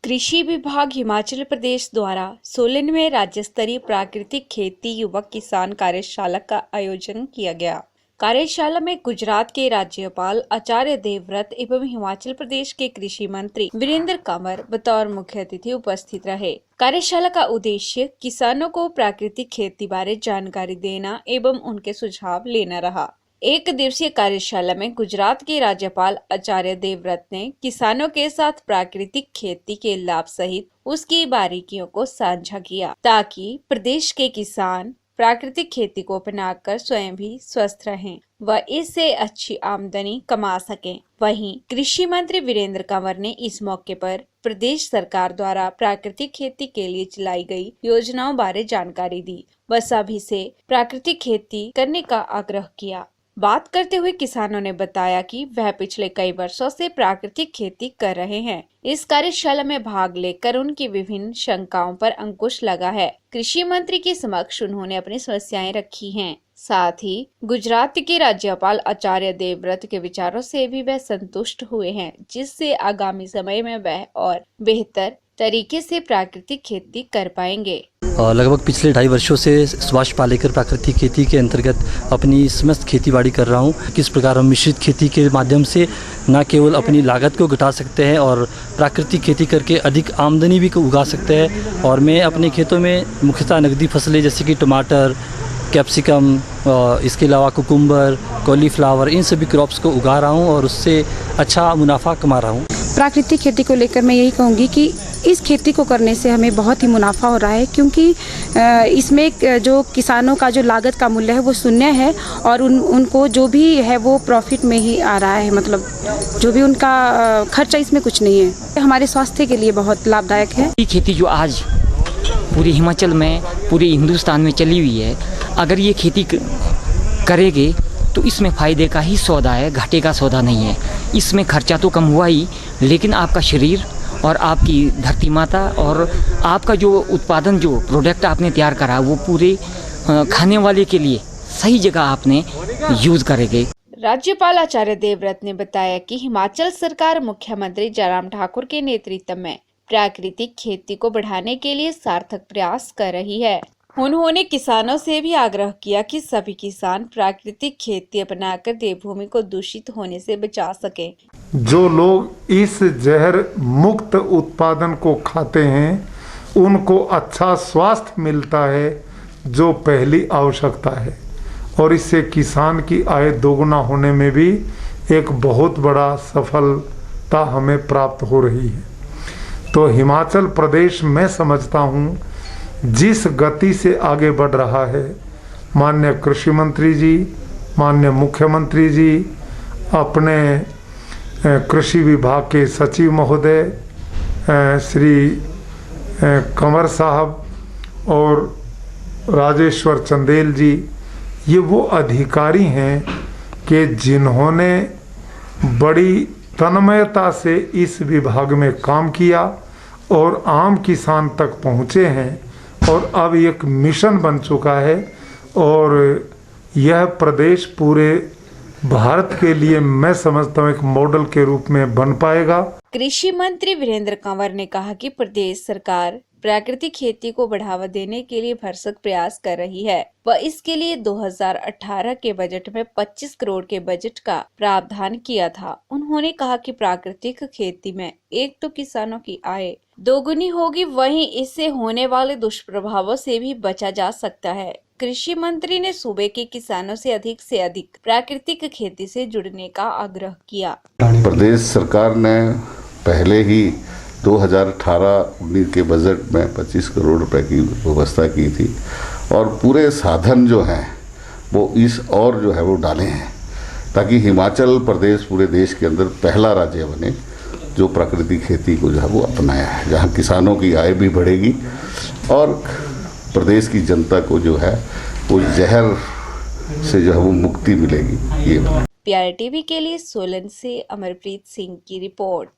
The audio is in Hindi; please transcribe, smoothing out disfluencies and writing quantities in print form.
कृषि विभाग हिमाचल प्रदेश द्वारा सोलन में राज्य स्तरीय प्राकृतिक खेती युवक किसान कार्यशाला का आयोजन किया गया। कार्यशाला में गुजरात के राज्यपाल आचार्य देवव्रत एवं हिमाचल प्रदेश के कृषि मंत्री वीरेंद्र कंवर बतौर मुख्य अतिथि उपस्थित रहे। कार्यशाला का उद्देश्य किसानों को प्राकृतिक खेती बारे जानकारी देना एवं उनके सुझाव लेना रहा। एक दिवसीय कार्यशाला में गुजरात के राज्यपाल आचार्य देवव्रत ने किसानों के साथ प्राकृतिक खेती के लाभ सहित उसकी बारीकियों को साझा किया, ताकि प्रदेश के किसान प्राकृतिक खेती को अपनाकर स्वयं भी स्वस्थ रहें व इससे अच्छी आमदनी कमा सकें। वहीं कृषि मंत्री वीरेंद्र कंवर ने इस मौके पर प्रदेश सरकार द्वारा प्राकृतिक खेती के लिए चलाई गई योजनाओं बारे जानकारी दी व सभी से प्राकृतिक खेती करने का आग्रह किया। बात करते हुए किसानों ने बताया कि वह पिछले कई वर्षों से प्राकृतिक खेती कर रहे हैं। इस कार्यशाला में भाग लेकर उनकी विभिन्न शंकाओं पर अंकुश लगा है। कृषि मंत्री के समक्ष उन्होंने अपनी समस्याएं रखी हैं। साथ ही गुजरात के राज्यपाल आचार्य देवव्रत के विचारों से भी वह संतुष्ट हुए हैं, जिससे आगामी समय में वह और बेहतर तरीके से प्राकृतिक खेती कर पाएंगे। लगभग पिछले 2.5 वर्षों से सुभाष पालेकर प्राकृतिक खेती के अंतर्गत अपनी समस्त खेतीबाड़ी कर रहा हूँ। किस प्रकार हम मिश्रित खेती के माध्यम से न केवल अपनी लागत को घटा सकते हैं और प्राकृतिक खेती करके अधिक आमदनी भी उगा सकते हैं। और मैं अपने खेतों में मुख्यतः नकदी फसलें जैसे कि टमाटर, कैप्सिकम, इसके अलावा कुकुम्बर, कॉलीफ्लावर, इन सभी क्रॉप्स को उगा रहा हूँ और उससे अच्छा मुनाफा कमा रहा हूँ। प्राकृतिक खेती को लेकर मैं यही कहूँगी कि इस खेती को करने से हमें बहुत ही मुनाफा हो रहा है, क्योंकि इसमें जो किसानों का जो लागत का मूल्य है वो शून्य है और उनको जो भी है वो प्रॉफिट में ही आ रहा है। मतलब जो भी उनका खर्चा इसमें कुछ नहीं है। हमारे स्वास्थ्य के लिए बहुत लाभदायक है। ये खेती जो आज पूरे हिमाचल में, पूरे हिंदुस्तान में चली हुई है, अगर ये खेती करेंगे तो इसमें फ़ायदे का ही सौदा है, घाटे का सौदा नहीं है। इसमें खर्चा तो कम हुआ ही, लेकिन आपका शरीर और आपकी धरती माता और आपका जो उत्पादन, जो प्रोडक्ट आपने तैयार करा, वो पूरे खाने वाले के लिए सही जगह आपने यूज़ करेंगे। राज्यपाल आचार्य देवव्रत ने बताया कि हिमाचल सरकार मुख्यमंत्री जयराम ठाकुर के नेतृत्व में प्राकृतिक खेती को बढ़ाने के लिए सार्थक प्रयास कर रही है। उन्होंने किसानों से भी आग्रह किया कि सभी किसान प्राकृतिक खेती अपनाकर देवभूमि को दूषित होने से बचा सके। जो लोग इस जहर मुक्त उत्पादन को खाते हैं उनको अच्छा स्वास्थ्य मिलता है, जो पहली आवश्यकता है, और इससे किसान की आय दोगुना होने में भी एक बहुत बड़ा सफलता हमें प्राप्त हो रही है। तो हिमाचल प्रदेश मैं समझता हूँ जिस गति से आगे बढ़ रहा है, माननीय कृषि मंत्री जी, माननीय मुख्यमंत्री जी, अपने कृषि विभाग के सचिव महोदय श्री कंवर साहब और राजेश्वर चंदेल जी, ये वो अधिकारी हैं कि जिन्होंने बड़ी तन्मयता से इस विभाग में काम किया और आम किसान तक पहुँचे हैं, और अब एक मिशन बन चुका है और यह प्रदेश पूरे भारत के लिए मैं समझता हूँ एक मॉडल के रूप में बन पाएगा। कृषि मंत्री वीरेंद्र कंवर ने कहा कि प्रदेश सरकार प्राकृतिक खेती को बढ़ावा देने के लिए भरसक प्रयास कर रही है व इसके लिए 2018 के बजट में 25 करोड़ के बजट का प्रावधान किया था। उन्होंने कहा कि प्राकृतिक खेती में एक तो किसानों की आय दोगुनी होगी, वहीं इससे होने वाले दुष्प्रभावों से भी बचा जा सकता है। कृषि मंत्री ने सूबे के किसानों से अधिक प्राकृतिक खेती से जुड़ने का आग्रह किया। प्रदेश सरकार ने पहले ही 2018-19 के बजट में 25 करोड़ रुपए की व्यवस्था की थी और पूरे साधन जो हैं वो इस और जो है वो डाले हैं, ताकि हिमाचल प्रदेश पूरे देश के अंदर पहला राज्य बने जो प्राकृतिक खेती को जो है वो अपनाया है, जहाँ किसानों की आय भी बढ़ेगी और प्रदेश की जनता को जो है वो जहर से जो है वो मुक्ति मिलेगी। ये PRTV के लिए सोलन से अमरप्रीत सिंह की रिपोर्ट।